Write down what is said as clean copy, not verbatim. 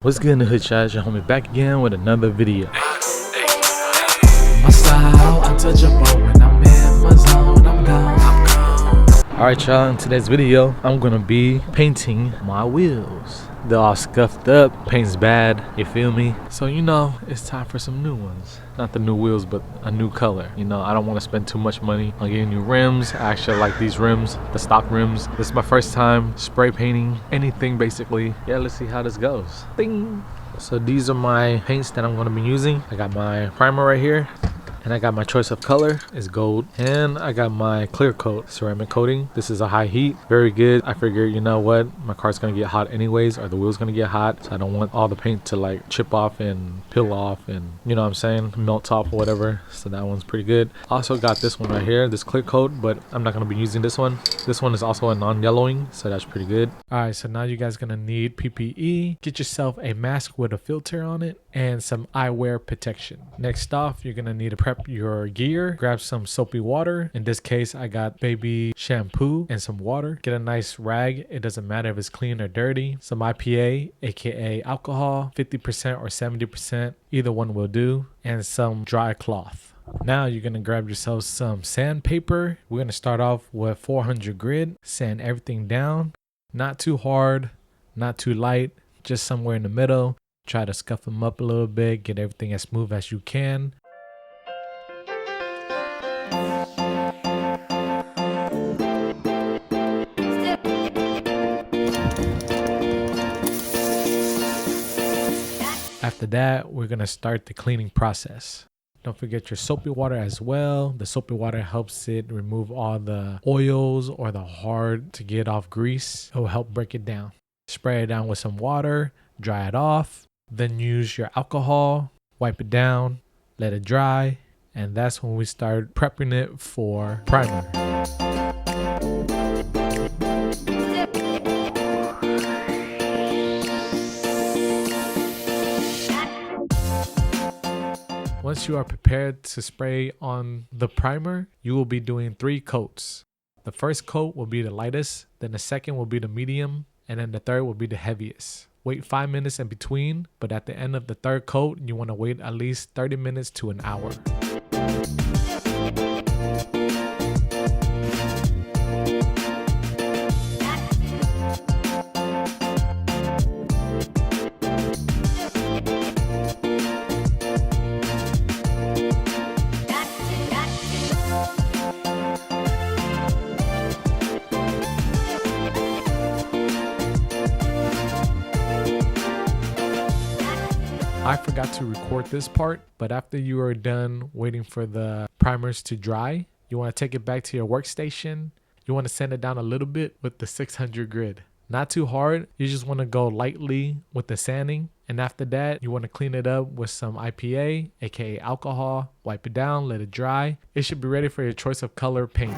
What's good in the hood, chat? It's your homie back again with another video. My style, untouchable. When I'm in my zone, I'm gone. Alright, y'all, in today's video I'm gonna be painting my wheels. They're all scuffed up, paint's bad, you feel me? So you know, it's time for some new ones. Not the new wheels, but a new color. You know, I don't want to spend too much money on getting new rims. I actually like these rims, the stock rims. This is my first time spray painting anything basically. Yeah, let's see how this goes. Ding! So these are my paints that I'm gonna be using. I got my primer right here. And I got my choice of color is gold, and I got my clear coat ceramic coating. This is a high heat, very good. I figured, you know what, my car's gonna get hot anyways, or the wheel's gonna get hot, so I don't want all the paint to like chip off and peel off and, you know what I'm saying, melt off or whatever. So that one's pretty good. Also got this one right here, this clear coat, but I'm not gonna be using this one. This one is also a non-yellowing, so that's pretty good. All right, so now you guys gonna need PPE. Get yourself a mask with a filter on it and some eyewear protection. Next off, you're gonna need to prep your gear. Grab some soapy water. In this case, I got baby shampoo and some water. Get a nice rag. It doesn't matter if it's clean or dirty. Some IPA, aka alcohol, 50% or 70%, either one will do, and some dry cloth. Now you're gonna grab yourself some sandpaper. We're gonna start off with 400 grit. Sand everything down, not too hard, not too light, just somewhere in the middle. Try to scuff them up a little bit, get everything as smooth as you can. After that, we're gonna start the cleaning process. Don't forget your soapy water as well. The soapy water helps it remove all the oils or the hard to get off grease. It will help break it down. Spray it down with some water, dry it off. Then use your alcohol, wipe it down, let it dry, and that's when we start prepping it for primer. Once you are prepared to spray on the primer, you will be doing 3 coats. The first coat will be the lightest, then the second will be the medium, and then the third will be the heaviest. Wait 5 minutes in between, but at the end of the third coat, you want to wait at least 30 minutes to an hour. I forgot to record this part, but after you are done waiting for the primers to dry, you want to take it back to your workstation. You want to sand it down a little bit with the 600 grit. Not too hard. You just want to go lightly with the sanding. And after that, you want to clean it up with some IPA, aka alcohol. Wipe it down, let it dry. It should be ready for your choice of color paint.